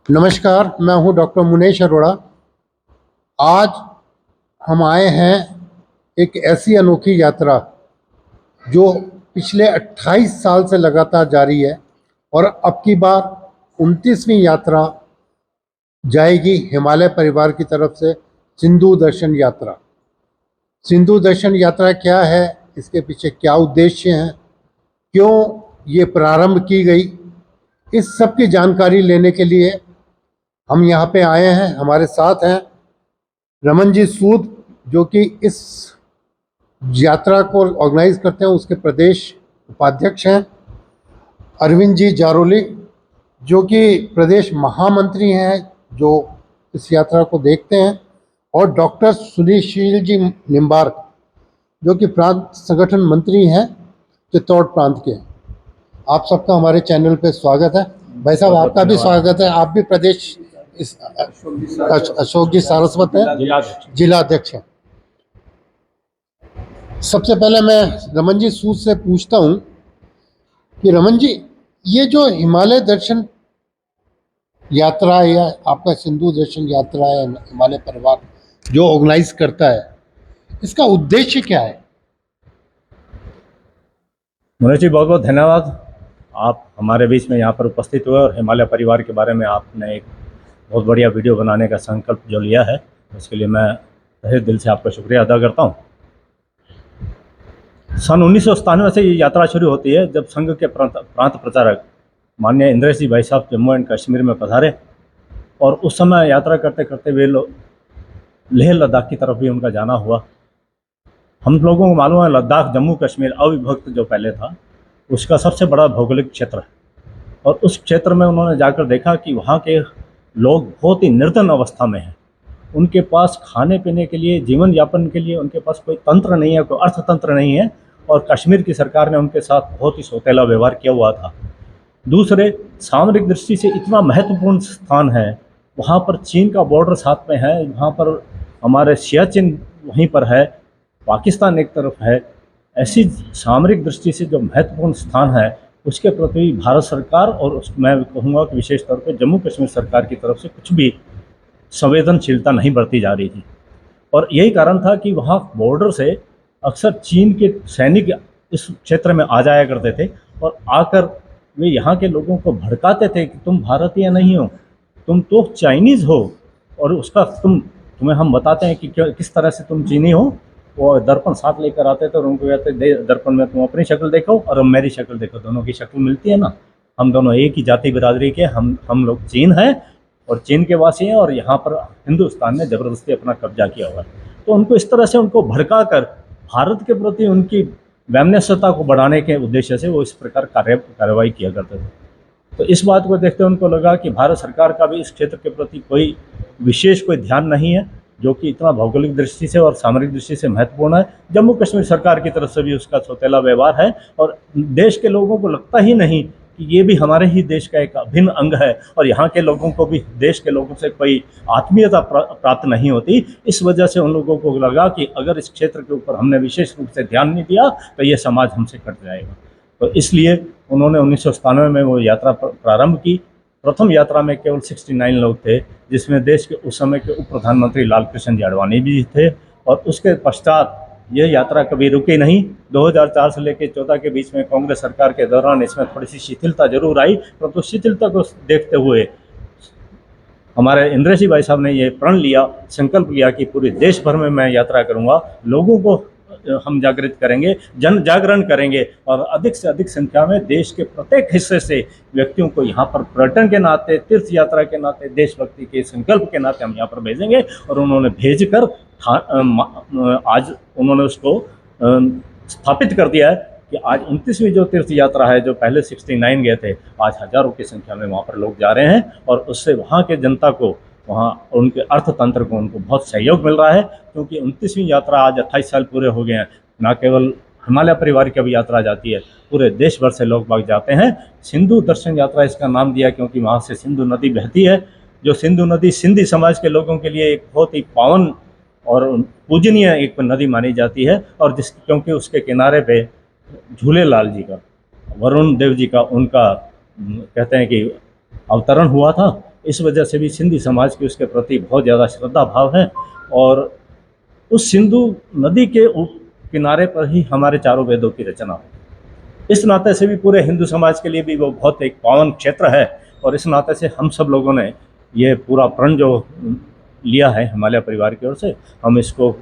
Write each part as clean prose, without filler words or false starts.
नमस्कार, मैं हूं डॉक्टर मुनेश अरोड़ा। आज हम आए हैं एक ऐसी अनोखी यात्रा जो पिछले 28 साल से लगातार जारी है और अब की बार 29वीं यात्रा जाएगी हिमालय परिवार की तरफ से। सिंधु दर्शन यात्रा। सिंधु दर्शन यात्रा क्या है, इसके पीछे क्या उद्देश्य हैं, क्यों ये प्रारंभ की गई, इस सब की जानकारी लेने के लिए हम यहाँ पे आए हैं। हमारे साथ हैं रमन जी सूद, जो कि इस यात्रा को ऑर्गेनाइज करते हैं, उसके प्रदेश उपाध्यक्ष हैं। अरविंद जी जारोली, जो कि प्रदेश महामंत्री हैं, जो इस यात्रा को देखते हैं। और डॉक्टर सुनील जी निम्बार्क, जो कि प्रांत संगठन मंत्री हैं, चित्तौड़ प्रांत के। आप सबका हमारे चैनल पे स्वागत है। भाई साहब, आपका भी स्वागत है। आप भी प्रदेश अशोक जी सारस्वत हैं, जिलाध्यक्ष हैं। सबसे पहले मैं रमन जी सूद से पूछता हूं कि रमन जी, ये जो हिमालय दर्शन यात्रा या आपका सिंधु दर्शन यात्रा है, हिमालय परिवार जो ऑर्गेनाइज करता है, इसका उद्देश्य क्या है? मनोज जी, बहुत बहुत धन्यवाद। आप हमारे बीच में यहाँ पर उपस्थित हुए और हिमालय परिवार के बारे में आपने एक बहुत बढ़िया वीडियो बनाने का संकल्प जो लिया है, उसके लिए मैं तहे दिल से आपका शुक्रिया अदा करता हूँ। सन 1997 से ये यात्रा शुरू होती है, जब संघ के प्रांत प्रचारक माननीय इंद्रेश जी भाई साहब जम्मू एंड कश्मीर में पधारे, और उस समय यात्रा करते करते वे लोग लेह लद्दाख की तरफ भी उनका जाना हुआ। हम लोगों को मालूम है, लद्दाख जम्मू कश्मीर अविभक्त जो पहले था, उसका सबसे बड़ा भौगोलिक क्षेत्र है। और उस क्षेत्र में उन्होंने जाकर देखा कि वहाँ के लोग बहुत ही निर्धन अवस्था में हैं। उनके पास खाने पीने के लिए, जीवन यापन के लिए उनके पास कोई तंत्र नहीं है, कोई अर्थतंत्र नहीं है, और कश्मीर की सरकार ने उनके साथ बहुत ही सौतेला व्यवहार किया हुआ था। दूसरे, सामरिक दृष्टि से इतना महत्वपूर्ण स्थान है, वहाँ पर चीन का बॉर्डर साथ में है, वहाँ पर हमारे सियाचिन वहीं पर है, पाकिस्तान एक तरफ है। ऐसी सामरिक दृष्टि से जो महत्वपूर्ण स्थान है, उसके प्रति भारत सरकार और मैं कहूँगा कि विशेष तौर पर जम्मू कश्मीर सरकार की तरफ से कुछ भी संवेदनशीलता नहीं बरती जा रही थी। और यही कारण था कि वहाँ बॉर्डर से अक्सर चीन के सैनिक इस क्षेत्र में आ जाया करते थे, और आकर वे यहाँ के लोगों को भड़काते थे कि तुम भारतीय नहीं हो, तुम तो चाइनीज़ हो, और उसका तुम्हें हम बताते हैं कि किस तरह से तुम चीनी हो। वो दर्पण साथ लेकर आते थे और उनको कहते दर्पण में तुम अपनी शक्ल देखो और अब मेरी शक्ल देखो, दोनों की शक्ल मिलती है ना, हम दोनों एक ही जाति बिरादरी के, हम लोग चीन हैं और चीन के वासी हैं, और यहाँ पर हिंदुस्तान ने ज़बरदस्ती अपना कब्जा किया हुआ है। तो उनको इस तरह से उनको भड़का कर भारत के प्रति उनकी वैमनस्यता को बढ़ाने के उद्देश्य से वो इस प्रकार कार्रवाई किया करते थे। तो इस बात को देखते उनको लगा कि भारत सरकार का भी इस क्षेत्र के प्रति कोई विशेष कोई ध्यान नहीं है, जो कि इतना भौगोलिक दृष्टि से और सामरिक दृष्टि से महत्वपूर्ण है। जम्मू कश्मीर सरकार की तरफ से भी उसका सौतेला व्यवहार है, और देश के लोगों को लगता ही नहीं कि ये भी हमारे ही देश का एक अभिन्न अंग है, और यहाँ के लोगों को भी देश के लोगों से कोई आत्मीयता प्राप्त नहीं होती। इस वजह से उन लोगों को लगा कि अगर इस क्षेत्र के ऊपर हमने विशेष रूप से ध्यान नहीं दिया तो ये समाज हमसे कट जाएगा। तो इसलिए उन्होंने 1997 में वो यात्रा प्रारंभ की। प्रथम यात्रा में केवल 69 लोग थे, जिसमें देश के उस समय के उप प्रधानमंत्री लाल कृष्ण आडवाणी भी थे, और उसके पश्चात यह यात्रा कभी रुकी नहीं। 2004 से लेकर 14 के बीच में कांग्रेस सरकार के दौरान इसमें थोड़ी सी शिथिलता जरूर आई, परंतु शिथिलता को देखते हुए हमारे इंद्रेश जी भाई साहब ने ये प्रण लिया, संकल्प लिया कि पूरे देश भर में मैं यात्रा करूंगा, लोगों को हम जागृत करेंगे, जन जागरण करेंगे, और अधिक से अधिक संख्या में देश के प्रत्येक हिस्से से व्यक्तियों को यहाँ पर पर्यटन के नाते, तीर्थ यात्रा के नाते, देशभक्ति के संकल्प के नाते हम यहाँ पर भेजेंगे। और उन्होंने भेजकर आज उन्होंने उसको स्थापित कर दिया है कि आज 29वीं जो तीर्थ यात्रा है, जो पहले 69 गए थे, आज हज़ारों की संख्या में वहाँ पर लोग जा रहे हैं, और उससे वहाँ के जनता को, वहाँ उनके अर्थतंत्र को उनको बहुत सहयोग मिल रहा है। क्योंकि 29वीं यात्रा आज 28 साल पूरे हो गए हैं, ना केवल हिमालय परिवार की भी यात्रा जाती है, पूरे देश भर से लोग भाग जाते हैं। सिंधु दर्शन यात्रा इसका नाम दिया क्योंकि वहाँ से सिंधु नदी बहती है, जो सिंधु नदी सिंधी समाज के लोगों के लिए एक बहुत ही पावन और पूजनीय एक नदी मानी जाती है, और क्योंकि उसके किनारे पे झूलेलाल जी का, वरुण देव जी का, उनका कहते हैं कि अवतरण हुआ था, इस वजह से भी सिंधी समाज की उसके प्रति बहुत ज़्यादा श्रद्धा भाव है। और उस सिंधु नदी के किनारे पर ही हमारे चारों वेदों की रचना हुई। इस नाते से भी पूरे हिंदू समाज के लिए भी वो बहुत एक पावन क्षेत्र है। और इस नाते से हम सब लोगों ने ये पूरा प्रण जो लिया है हिमालय परिवार की ओर से, हम इसको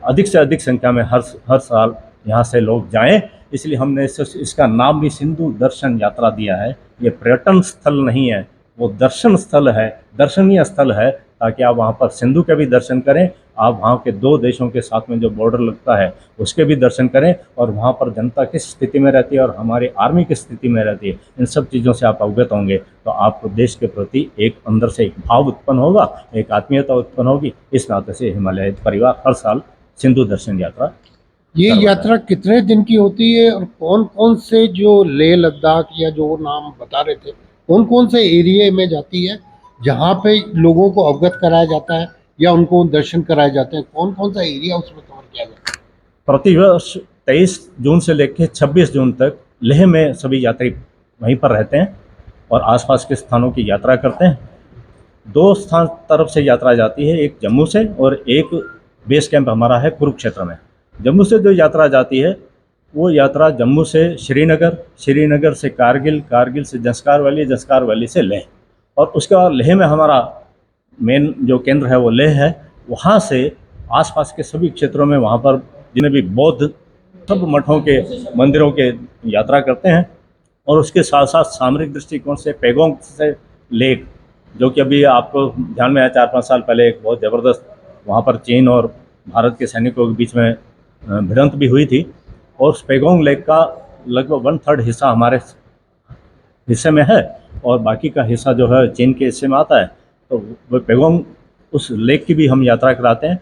अधिक से अधिक संख्या में हर साल यहाँ से लोग जाएं। इसलिए हमने इसका नाम भी सिंधु दर्शन यात्रा दिया है। ये पर्यटन स्थल नहीं है, वो दर्शन स्थल है, दर्शनीय स्थल है, ताकि आप वहाँ पर सिंधु के भी दर्शन करें, आप वहाँ के दो देशों के साथ में जो बॉर्डर लगता है उसके भी दर्शन करें, और वहाँ पर जनता किस स्थिति में रहती है और हमारी आर्मी किस स्थिति में रहती है, इन सब चीज़ों से आप अवगत होंगे। तो आपको देश के प्रति एक अंदर से एक भाव उत्पन्न होगा, एक आत्मीयता उत्पन्न होगी। इस नाते से हिमालय परिवार हर साल सिंधु दर्शन यात्रा ये करवाता है। यात्रा कितने दिन की होती है और कौन कौन से जो लेह लद्दाख या जो नाम बता रहे थे, कौन कौन से एरिया में जाती है जहाँ पे लोगों को अवगत कराया जाता है या उनको दर्शन कराए जाते हैं? कौन कौन सा एरिया उसमें कवर किया जाता है? प्रतिवर्ष 23 जून से लेकर 26 जून तक लेह में सभी यात्री वहीं पर रहते हैं और आसपास के स्थानों की यात्रा करते हैं। दो स्थान तरफ से यात्रा जाती है, एक जम्मू से और एक बेस कैंप हमारा है कुरुक्षेत्र में। जम्मू से जो यात्रा जाती है वो यात्रा जम्मू से श्रीनगर, श्रीनगर से कारगिल, कारगिल से जंस्कार वैली, जंस्कार वैली से लेह, और उसके बाद लेह में हमारा मेन जो केंद्र है वो लेह है। वहाँ से आसपास के सभी क्षेत्रों में वहाँ पर जिन्हें भी बौद्ध सब मठों के मंदिरों के यात्रा करते हैं। और उसके साथ साथ सामरिक दृष्टिकोण से पेगोंग से लेक, जो कि अभी आपको ध्यान में है 4-5 साल पहले एक बहुत ज़बरदस्त वहाँ पर चीन और भारत के सैनिकों के बीच में भिड़ंत भी हुई थी, और उस पेगोंग लेक का लगभग 1/3 हिस्सा हमारे हिस्से में है और बाकी का हिस्सा जो है चीन के हिस्से में आता है। तो वो पेगोंग उस लेक की भी हम यात्रा कराते हैं।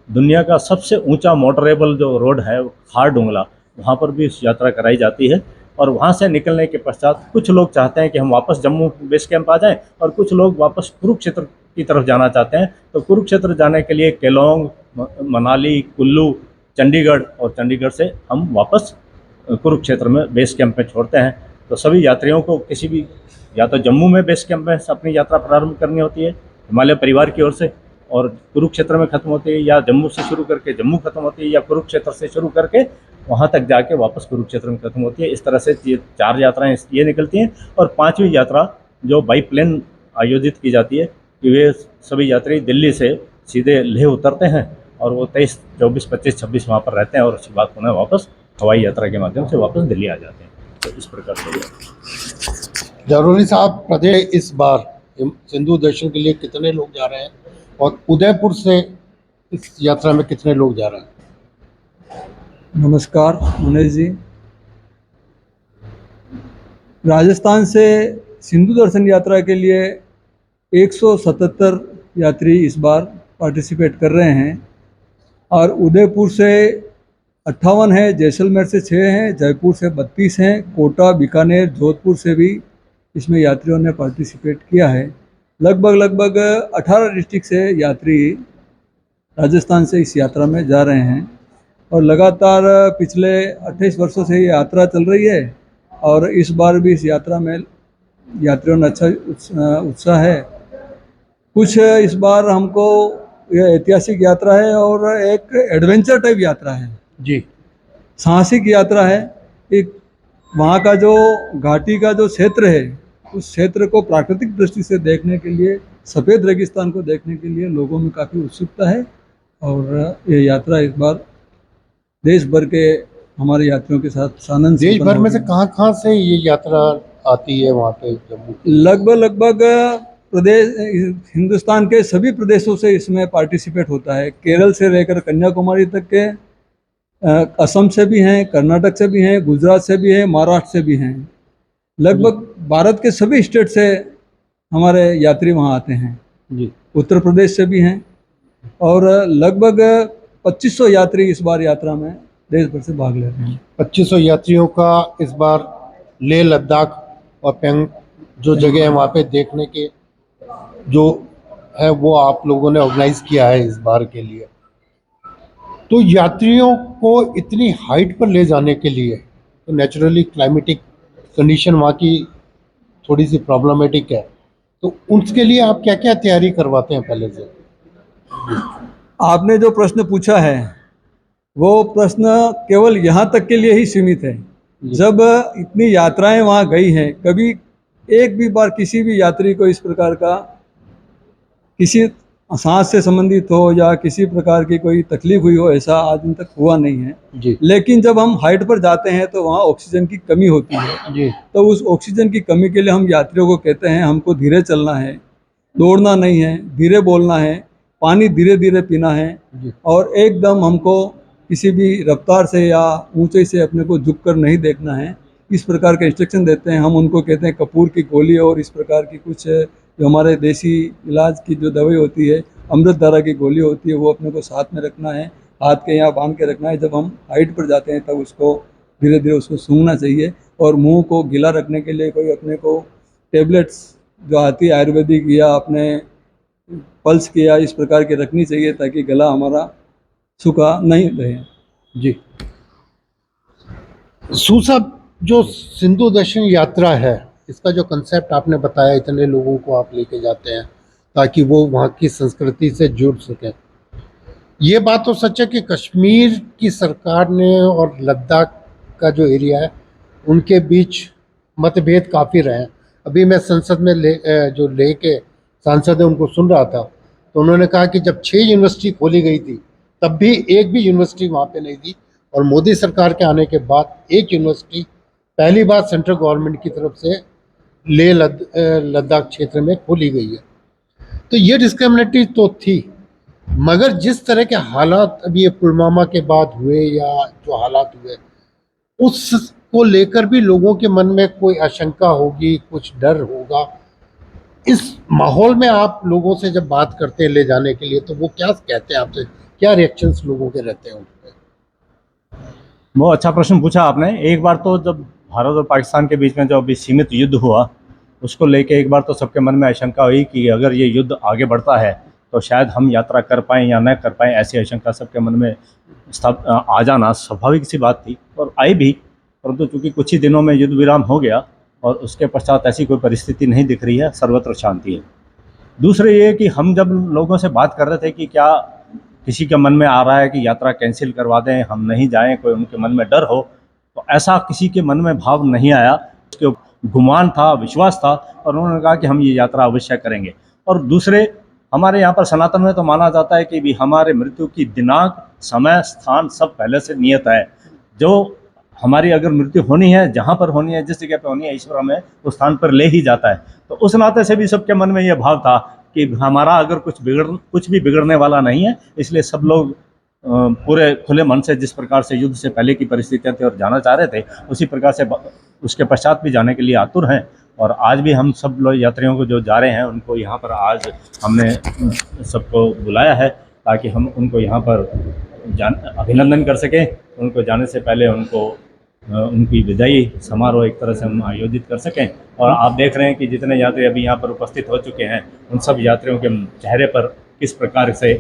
दुनिया का सबसे ऊंचा मोटरेबल जो रोड है खारडुंगला, वहाँ पर भी इस यात्रा कराई जाती है। और वहाँ से निकलने के पश्चात कुछ लोग चाहते हैं कि हम वापस जम्मू बेस कैंप आ जाएं और कुछ लोग वापस कुरुक्षेत्र की तरफ जाना चाहते हैं। तो कुरुक्षेत्र जाने के लिए केलोंग, मनाली, कुल्लू, चंडीगढ़, और चंडीगढ़ से हम वापस कुरुक्षेत्र में बेस कैंप में छोड़ते हैं। तो सभी यात्रियों को किसी भी या तो जम्मू में बेस कैंप में अपनी यात्रा प्रारंभ करनी होती है हिमालय परिवार की ओर से, और कुरुक्षेत्र में खत्म होती है, या जम्मू से शुरू करके जम्मू खत्म होती है, या कुरुक्षेत्र से शुरू करके वहाँ तक जाके वापस कुरुक्षेत्र में खत्म होती है। इस तरह से ये 4 यात्राएं ये निकलती हैं। और 5वीं यात्रा जो बाई प्लेन आयोजित की जाती है कि वे सभी यात्री दिल्ली से सीधे लेह उतरते हैं और वो 23, 24, 25, 26 वहाँ पर रहते हैं और उसके बाद पुनः वापस हवाई यात्रा के माध्यम से वापस दिल्ली आ जाते हैं। तो इस प्रकार से जरूरी साहब, प्रदेश इस बार सिंधु दर्शन के लिए कितने लोग जा रहे हैं और उदयपुर से इस यात्रा में कितने लोग जा रहे हैं? नमस्कार मुनेश जी। राजस्थान से सिंधु दर्शन यात्रा के लिए 177 यात्री इस बार पार्टिसिपेट कर रहे हैं और उदयपुर से 58 है, जैसलमेर से 6 हैं, जयपुर से 32 हैं, कोटा, बीकानेर, जोधपुर से भी इसमें यात्रियों ने पार्टिसिपेट किया है। लगभग 18 डिस्ट्रिक्ट से यात्री राजस्थान से इस यात्रा में जा रहे हैं और लगातार पिछले 28 वर्षों से ये यात्रा चल रही है और इस बार भी इस यात्रा में यात्रियों में अच्छा उत्साह है। कुछ इस बार हमको यह ऐतिहासिक यात्रा है और एक एडवेंचर टाइप यात्रा है जी, साहसिक यात्रा है। एक वहाँ का जो घाटी का जो क्षेत्र है उस क्षेत्र को प्राकृतिक दृष्टि से देखने के लिए, सफ़ेद रेगिस्तान को देखने के लिए लोगों में काफ़ी उत्सुकता है और ये यात्रा इस बार देश भर के हमारे यात्रियों के साथ सानंद देश भर में से कहाँ से ये यात्रा आती है वहाँ पे जम्मू? लगभग प्रदेश हिंदुस्तान के सभी प्रदेशों से इसमें पार्टिसिपेट होता है। केरल से लेकर कन्याकुमारी तक के, असम से भी हैं, कर्नाटक से भी हैं, गुजरात से भी हैं, महाराष्ट्र से भी हैं। लगभग भारत के सभी स्टेट से हमारे यात्री वहाँ आते हैं जी, उत्तर प्रदेश से भी हैं और लगभग 2500 यात्री इस बार यात्रा में देश भर से भाग ले रहे हैं। 2500 यात्रियों का इस बार लेह लद्दाख और पेंग जो जगह है वहाँ पे देखने के जो है वो आप लोगों ने ऑर्गेनाइज किया है इस बार के लिए। तो यात्रियों को इतनी हाइट पर ले जाने के लिए तो नेचुरली क्लाइमेटिक कंडीशन वहाँ की थोड़ी सी प्रॉब्लमेटिक है। तो उसके लिए आप क्या क्या तैयारी करवाते हैं पहले से? आपने जो प्रश्न पूछा है वो प्रश्न केवल यहाँ तक के लिए ही सीमित है। जब इतनी यात्राएं वहाँ गई हैं, कभी एक भी बार किसी भी यात्री को इस प्रकार का किसी सांस से संबंधित हो या किसी प्रकार की कोई तकलीफ हुई हो, ऐसा आज तक हुआ नहीं है। जी लेकिन जब हम हाइट पर जाते हैं तो वहाँ ऑक्सीजन की कमी होती है। जी तो उस ऑक्सीजन की कमी के लिए हम यात्रियों को कहते हैं हमको धीरे चलना है, दौड़ना नहीं है, धीरे बोलना है, पानी धीरे धीरे पीना है जी और एकदम हमको किसी भी रफ्तार से या ऊंचाई से अपने को झुककर नहीं देखना है। इस प्रकार के इंस्ट्रक्शन देते हैं। हम उनको कहते हैं कपूर की गोली और इस प्रकार की कुछ जो हमारे देसी इलाज की जो दवाई होती है, अमृत धारा की गोली होती है, वो अपने को साथ में रखना है, हाथ के यहाँ बांध के रखना है। जब हम हाइट पर जाते हैं तब उसको धीरे धीरे उसको सूंघना चाहिए और मुंह को गीला रखने के लिए कोई अपने को टेबलेट्स जो आती है आयुर्वेदिक या अपने पल्स की या इस प्रकार की रखनी चाहिए ताकि गला हमारा सूखा नहीं रहे। जी। सूसा जो सिंधु दर्शन यात्रा है, इसका जो कंसेप्ट आपने बताया, इतने लोगों को आप लेके जाते हैं ताकि वो वहाँ की संस्कृति से जुड़ सकें। ये बात तो सच है कि कश्मीर की सरकार ने और लद्दाख का जो एरिया है उनके बीच मतभेद काफ़ी रहे हैं। अभी मैं संसद में जो लेह के सांसद है उनको सुन रहा था, तो उन्होंने कहा कि जब 6 यूनिवर्सिटी खोली गई थी तब भी एक भी यूनिवर्सिटी वहाँ पे नहीं थी, और मोदी सरकार के आने के बाद एक यूनिवर्सिटी पहली बार सेंट्रल गवर्नमेंट की तरफ से लेह लद्दाख क्षेत्र में खोली गई है। तो ये डिस्क्रिमिनेटरी तो थी, मगर जिस तरह के हालात अभी ये पुलवामा के बाद हुए या जो हालात हुए, उसको लेकर भी लोगों के मन में कोई आशंका होगी, कुछ डर होगा। इस माहौल में आप लोगों से जब बात करते हैं ले जाने के लिए, तो वो क्या कहते हैं आपसे, क्या रिएक्शंस लोगों के रहते हैं उन पे? बहुत अच्छा प्रश्न पूछा आपने। एक बार तो जब भारत और पाकिस्तान के बीच में जो अभी सीमित युद्ध हुआ, उसको लेके एक बार तो सबके मन में आशंका हुई कि अगर ये युद्ध आगे बढ़ता है तो शायद हम यात्रा कर पाएँ या न कर पाएँ, ऐसी आशंका सबके मन में आ जाना स्वाभाविक सी बात थी और आई भी। परंतु चूँकि कुछ ही दिनों में युद्ध विराम हो गया और उसके पश्चात ऐसी कोई परिस्थिति नहीं दिख रही है, सर्वत्र शांति है। दूसरे ये कि हम जब लोगों से बात कर रहे थे कि क्या किसी के मन में आ रहा है कि यात्रा कैंसिल करवा दें, हम नहीं जाएं, कोई उनके मन में डर हो, तो ऐसा किसी के मन में भाव नहीं आया। उसके गुमान था, विश्वास था और उन्होंने कहा कि हम ये यात्रा अवश्य करेंगे। और दूसरे, हमारे यहाँ पर सनातन में तो माना जाता है कि भी हमारे मृत्यु की दिनांक, समय, स्थान सब पहले से नियत है। जो हमारी अगर मृत्यु होनी है, जहाँ पर होनी है, जिस जगह पर होनी है, ईश्वर हमें उस स्थान पर ले ही जाता है। तो उस नाते से भी सबके मन में ये भाव था कि हमारा अगर कुछ भी बिगड़ने वाला नहीं है, इसलिए सब लोग पूरे खुले मन से, जिस प्रकार से युद्ध से पहले की परिस्थितियाँ थी और जाना चाह रहे थे, उसी प्रकार से उसके पश्चात भी जाने के लिए आतुर हैं। और आज भी हम सब लोग यात्रियों को जो जा रहे हैं उनको यहाँ पर आज हमने सबको बुलाया है ताकि हम उनको यहाँ पर अभिनंदन कर सकें। उनको जाने से पहले उनकी विदाई समारोह एक तरह से हम आयोजित कर सकें। और आप देख रहे हैं कि जितने यात्री अभी यहाँ पर उपस्थित हो चुके हैं, उन सब यात्रियों के चेहरे पर किस प्रकार से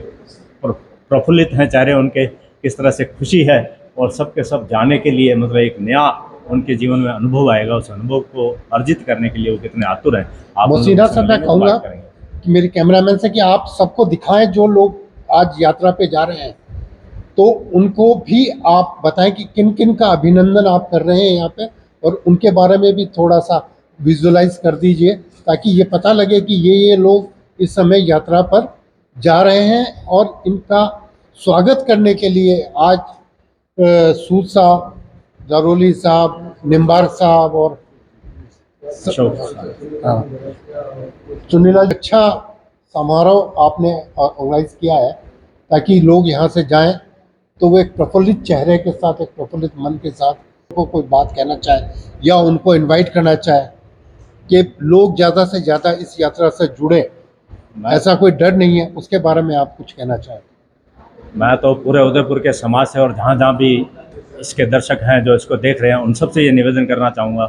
प्रफुल्लित हैं चेहरे उनके, किस तरह से खुशी है। और सबके सब जाने के लिए मतलब एक नया उनके जीवन में अनुभव आएगा, उस अनुभव को अर्जित करने के लिए वो कितने आतुर हैं। आप मोहसिना सर, मैं कहूँगा कि मेरे कैमरामैन से कि आप सबको दिखाएं जो लोग आज यात्रा पे जा रहे हैं, तो उनको भी आप बताएं कि किन किन का अभिनंदन आप कर रहे हैं यहाँ पे, और उनके बारे में भी थोड़ा सा विजुअलाइज कर दीजिए ताकि ये पता लगे कि ये लोग इस समय यात्रा पर जा रहे हैं। और इनका स्वागत करने के लिए आज सूद साहब, जरोली साहब, निम्बार साहब और सुनीला, अच्छा समारोह आपने ऑर्गेनाइज किया है ताकि लोग यहाँ से जाएं तो वो एक प्रफुल्लित चेहरे के साथ, एक प्रफुल्लित मन के साथ को कोई बात कहना चाहे या उनको इनवाइट करना चाहे कि लोग ज़्यादा से ज़्यादा इस यात्रा से जुड़े, ऐसा कोई डर नहीं है, उसके बारे में आप कुछ कहना चाहें? मैं तो पूरे उदयपुर के समाज से और जहाँ जहाँ भी इसके दर्शक हैं जो इसको देख रहे हैं, उन सबसे ये निवेदन करना चाहूँगा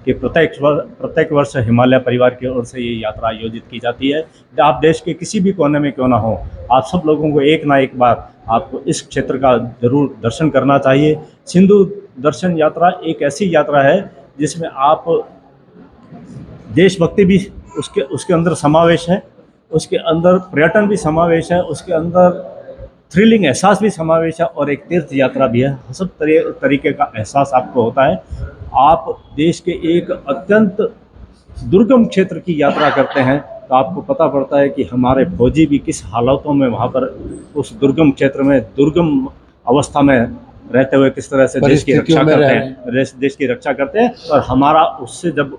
कि प्रत्येक वर्ष हिमालय परिवार की ओर से ये यात्रा आयोजित की जाती है। आप देश के किसी भी कोने में क्यों ना हो, आप सब लोगों को एक ना एक बार आपको इस क्षेत्र का जरूर दर्शन करना चाहिए। सिंधु दर्शन यात्रा एक ऐसी यात्रा है जिसमें आप देशभक्ति भी उसके उसके अंदर समावेश है, उसके अंदर पर्यटन भी समावेश है, उसके अंदर थ्रिलिंग एहसास भी समावेश है और एक तीर्थ यात्रा भी है। सब तरीके का एहसास आपको होता है। आप देश के एक अत्यंत दुर्गम क्षेत्र की यात्रा करते हैं तो आपको पता पड़ता है कि हमारे फौजी भी किस हालातों में वहाँ पर उस दुर्गम क्षेत्र में दुर्गम अवस्था में रहते हुए किस तरह से देश की रक्षा परिस्थितियों में करते रह हैं, देश की रक्षा करते हैं। और हमारा उससे जब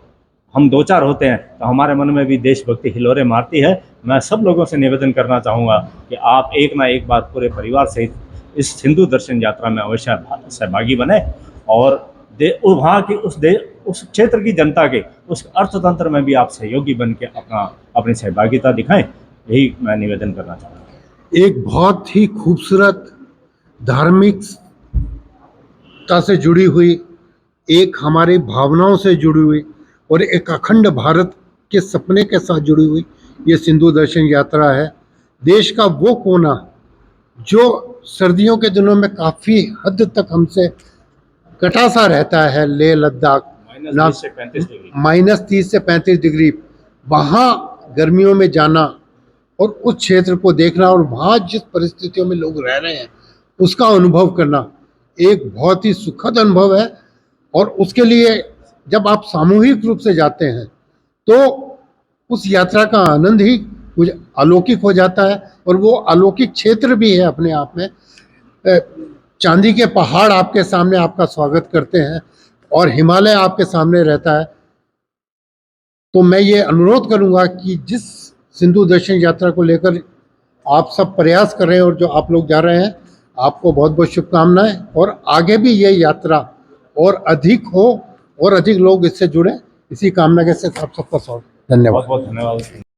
हम दो चार होते हैं तो हमारे मन में भी देशभक्ति हिलोरे मारती है। मैं सब लोगों से निवेदन करना चाहूँगा कि आप एक ना एक बार पूरे परिवार सहित इस हिंदू दर्शन यात्रा में अवश्य सहभागी बने और वहाँ की उस क्षेत्र की जनता के उस अर्थतंत्र में भी आप सहयोगी बन के अपनी सहभागिता दिखाएं। यही मैं निवेदन करना चाहूँगा। एक बहुत ही खूबसूरत धार्मिकता से जुड़ी हुई, एक हमारी भावनाओं से जुड़ी हुई और एक अखंड भारत के सपने के साथ जुड़ी हुई ये सिंधु दर्शन यात्रा है। देश का वो कोना जो सर्दियों के दिनों में काफ़ी हद तक हमसे कटा सा रहता है, लेह लद्दाख -30 से 35 डिग्री -30 से 35 डिग्री, वहाँ गर्मियों में जाना और उस क्षेत्र को देखना और वहाँ जिस परिस्थितियों में लोग रह रहे हैं उसका अनुभव करना एक बहुत ही सुखद अनुभव है। और उसके लिए जब आप सामूहिक रूप से जाते हैं तो उस यात्रा का आनंद ही कुछ अलौकिक हो जाता है। और वो अलौकिक क्षेत्र भी है अपने आप में। चांदी के पहाड़ आपके सामने आपका स्वागत करते हैं और हिमालय आपके सामने रहता है। तो मैं ये अनुरोध करूंगा कि जिस सिंधु दर्शन यात्रा को लेकर आप सब प्रयास कर रहे हैं और जो आप लोग जा रहे हैं, आपको बहुत बहुत शुभकामनाएं और आगे भी ये यात्रा और अधिक हो और अधिक लोग इससे जुड़े, इसी कामना के साथ आप सबका स्वागत। धन्यवाद। बहुत बहुत धन्यवाद।